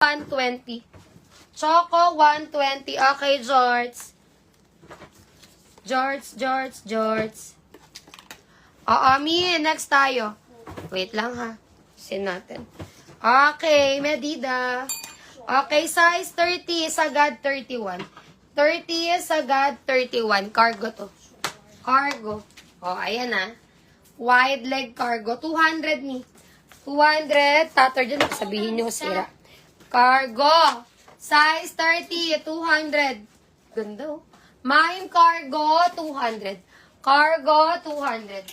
120. Choco, 120. Okay, George. George. Oo, Mi, next tayo. Wait lang ha. Sin natin. Okay, Medida. Okay, size 30, sagad 31. 30, sagad 31. Cargo to. Cargo. O, ayan na. Wide leg cargo. 200 ni. 200. Tatar dyan. Sabihin nyo, sira. Cargo. Size 30, 200. Ganda oh. Mime cargo, 200. Cargo, 200.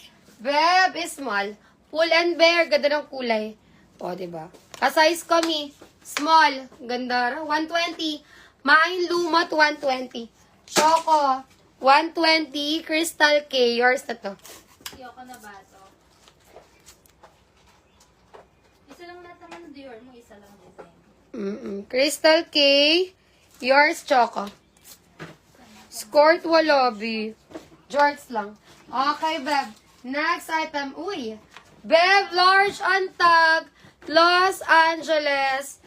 Beb, small. Pull and bear. Ganda ng kulay. O, diba? Ka-size ko, Mi. Small. Ganda. 120. Mine lumot, 120. Choco, 120. Crystal K. Yours na to. Yoko na ba ito? Isa lang lahat naman ng Dior mo, isa lang design. Crystal K. Yours, Choco. Skirt Wallaby. Jorts lang. Okay, Beb. Next item. Uy. Beb, large on tag. Los Angeles.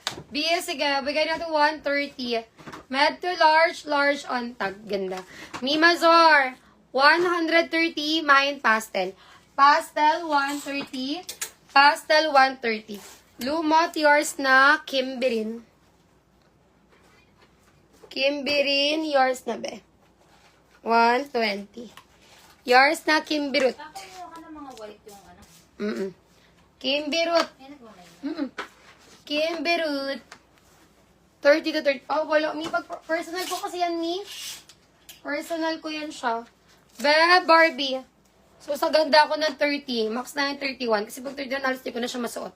Sige. Bigay natin 130. Med to large on tag. Ganda. Mimazor. 130. Mine pastel. Pastel, 130. Pastel, 130. Lumot, yours na. Kimberin. Yours na, be. 120. Yours na, Kimbirut. Kakakuha ka ng mga white yung ano. Kimbirut. Ay, nagmamay na. Kimbirut. 30 to 30. Oh, wala. Personal ko kasi yan, Mi. Personal ko yan siya. Barbie. So, sa ganda ako ng 30. Max na yung 31. Kasi pag 31, halos di ko na siya masuot.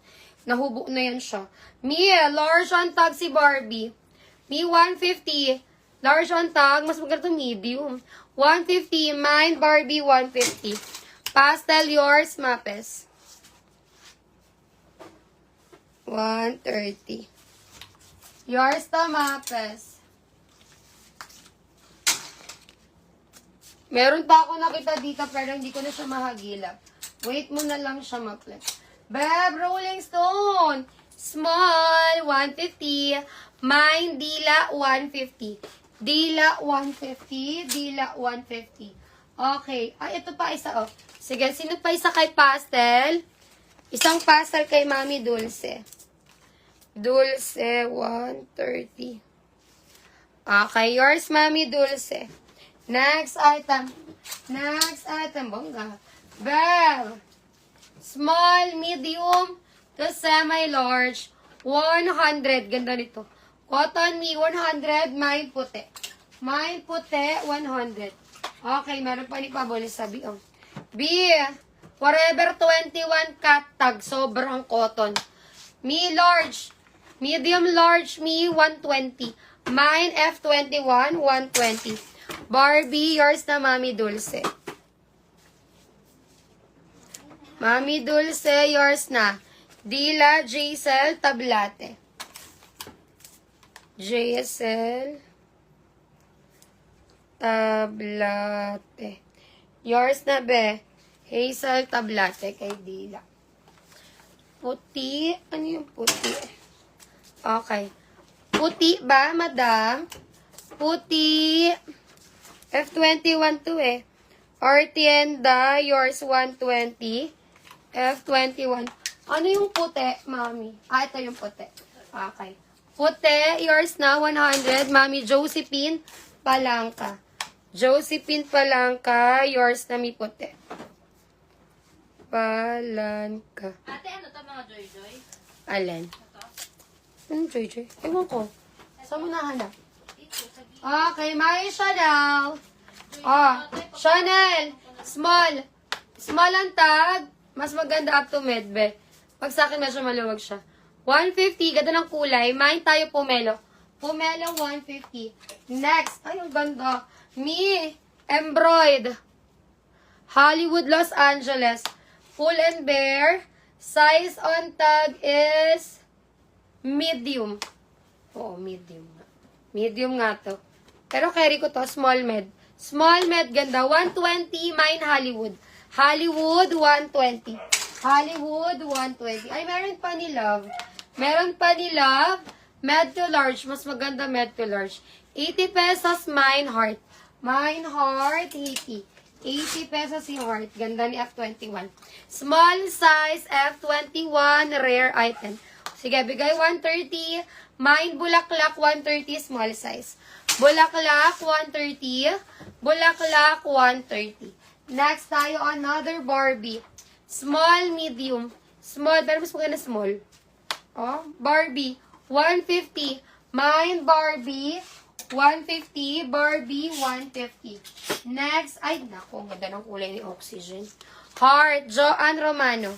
Nahubo na yan siya. Mi, large on tag si Barbie. Mi, 150. Large on tag. Mas maganda ito medium. 150. Mine, Barbie, 150. Pastel, yours, Mapes. 130. Yours to, Mapes. Meron pa ako nakita dito pero hindi ko na siya mahagilap. Wait mo na lang siya, Mapes. Beb, Rolling Stone. Small, 150. Mine, Dila, 150. Dila, 150. Dila, 150. Okay. Ay, ito pa isa, oh. Sige, sino pa isa kay pastel? Isang pastel kay Mami Dulce. Dulce, 130. Okay, yours, Mami Dulce. Next item. Bongga. Bell. Small, medium, to semi-large. 100. Ganda nito. Cotton Me, 100. Mine puti. 100. Okay, meron pa ni Pabolis sabi. Oh. B, forever 21 cut tag. Sobrang cotton. Me, large. Medium, large, Me, 120. Mine, F21, 120. Barbie, yours na, Mami Dulce. Mami Dulce, yours na. Dila, Giselle, Tablate. JSL Tablate. Yours na, be. Hazel Tablate kay Dila. Puti. Ano yung puti? Okay. Puti ba, madam? Puti. F21 to eh. Artienda, yours 120. F21. Ano yung puti, mami? Ito yung puti. Okay. Puti, yours na, 100. Mami, Josephine Palangka. Yours na mi puti. Palangka. Ate, ano to mga Joy-Joy? Alin? Ito? Anong Joy-Joy? Ewan ko. Saan mo nahanap? Ito, sabi. Okay, may Chanel. Chanel. Small ang tag. Mas maganda up to medbe. Pag sa akin, medyo maluwag siya. 150, ganda ng kulay. Mine tayo Pomelo. Pomelo, 150. Next. Ay, ang ganda. Me, embroid. Hollywood, Los Angeles. Pull and bear. Size on tag is medium. Oo, medium. Medium nga to. Pero carry ko to, small med. Small med, ganda. 120, mine Hollywood. Hollywood, 120. Ay, meron pa ni Love. Med to large. Mas maganda med to large. 80 pesos, mine heart. Mine heart, 80. 80 pesos yung heart. Ganda ni F21. Small size, F21, rare item. Sige, bigay 130. Mine bulaklak, 130, small size. Bulaklak, 130. Bulaklak, 130. Next tayo, another Barbie. Small, medium. Small, pero mas maganda small. Oh, Barbie, 150. Mine Barbie, 150. Barbie, 150. Next, ay, naku, ang ganda ng kulay ni Oxygen. Heart, Joanne Romano.